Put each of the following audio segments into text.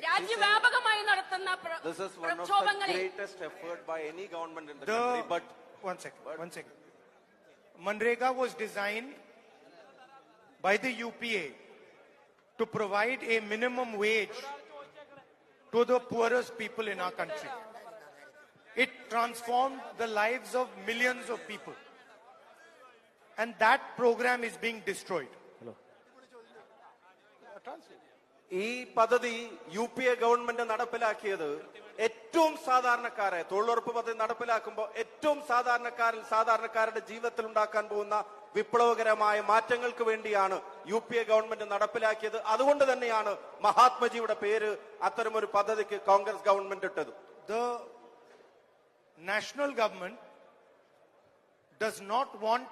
രാജ്യവ്യാപകമായി നടത്തുന്ന This is one of the greatest effort by any government in the country. But one second. Manrega was designed by the UPA to provide a minimum wage to the poorest people in our country. It transformed the lives of millions of people. And that program is being destroyed. ഈ പദ്ധതി UPA government നടപ്പിലാക്കിയത് ഏറ്റവും സാധാരണക്കാരെ തൊഴിലുറപ്പ് പദ്ധതി നടപ്പിലാക്കുമ്പോൾ ഏറ്റവും സാധാരണക്കാരുടെ ജീവിതത്തിൽ ഉണ്ടാക്കാൻ പോകുന്ന വിപ്ലവകരമായ മാറ്റങ്ങൾക്ക് വേണ്ടിയാണ് UPA ഗവൺമെന്റ് നടപ്പിലാക്കിയത്. അതുകൊണ്ട് തന്നെയാണ് മഹാത്മജിയുടെ പേര് അത്തരമൊരു പദ്ധതിക്ക് കോൺഗ്രസ് ഗവൺമെന്റ് ഇട്ടത്. The national government does not want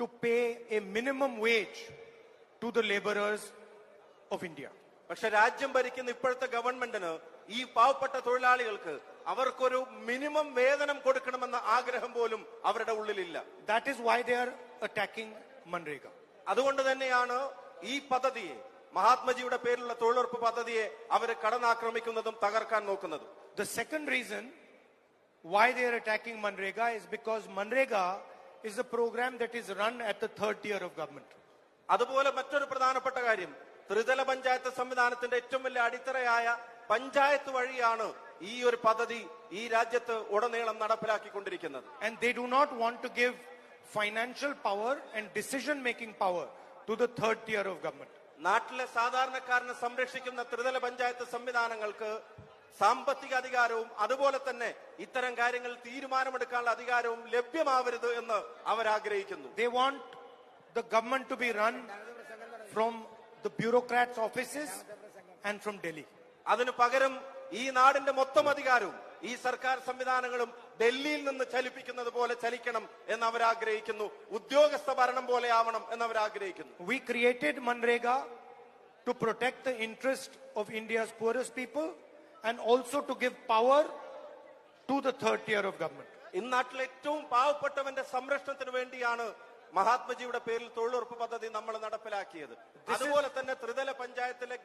to pay a minimum wage to the laborers of India. പക്ഷെ രാജ്യം ഭരിക്കുന്ന ഇപ്പോഴത്തെ ഗവൺമെന്റിന് ഈ പാവപ്പെട്ട തൊഴിലാളികൾക്ക് അവർക്കൊരു മിനിമം വേതനം കൊടുക്കണമെന്ന ആഗ്രഹം പോലും അവരുടെ ഉള്ളിലില്ല. That is why they are attacking Manrega. അതുകൊണ്ട് തന്നെയാണ് ഈ പദ്ധതിയെ മഹാത്മജിയുടെ പേരിലുള്ള തൊഴിലുറപ്പ് പദ്ധതിയെ അവർ കടന്നാക്രമിക്കുന്നതും തകർക്കാൻ നോക്കുന്നതും. The second reason why they are attacking Manrega is because Manrega is a program that is run at the third tier of government. അതുപോലെ മറ്റൊരു പ്രധാനപ്പെട്ട കാര്യം ത്രിതല പഞ്ചായത്ത് സംവിധാനത്തിന്റെ ഏറ്റവും വലിയ അടിത്തറയായ പഞ്ചായത്ത് വഴിയാണ് ഈ ഒരു പദ്ധതി ഈ രാജ്യത്ത് ഉടനീളം നടപ്പിലാക്കിക്കൊണ്ടിരിക്കുന്നത്. And they do not want to give financial power and decision making power to the third tier of government. നാട്ടിലെ സാധാരണക്കാരനെ സംരക്ഷിക്കുന്ന ത്രിതല പഞ്ചായത്ത് സംവിധാനങ്ങൾക്ക് സാമ്പത്തിക അധികാരവും അതുപോലെ തന്നെ ഇത്തരം കാര്യങ്ങൾ തീരുമാനമെടുക്കാനുള്ള അധികാരവും ലഭ്യമാവരുത് എന്ന് അവർ ആഗ്രഹിക്കുന്നു. They want the government to be run from the bureaucrats' offices and from Delhi. അതിനു പകരം ഈ നാടിന്റെ മൊത്തം അധികാരവും ഈ സർക്കാർ സംവിധാനങ്ങളും ഡൽഹിയിൽ നിന്ന് ചലിപ്പിക്കുന്നത് പോലെ ചലിക്കണം എന്ന് അവർ ആഗ്രഹിക്കുന്നു. ഉദ്യോഗസ്ഥ ഭരണം പോലെ ആവണം എന്ന് അവർ ആഗ്രഹിക്കുന്നു. We created Manrega to protect the interest of India's poorest people and also to give power to the third tier of government. ഇന്നാട്ടിലെ ഏറ്റവും പാവപ്പെട്ടവന്റെ സംരക്ഷണത്തിന് വേണ്ടിയാണ് മഹാത്മജിയുടെ പേരിൽ തൊഴിലുറപ്പ് പദ്ധതി നമ്മൾ നടപ്പിലാക്കിയത്. അതുപോലെ തന്നെ ത്രിതല പഞ്ചായത്തിലെ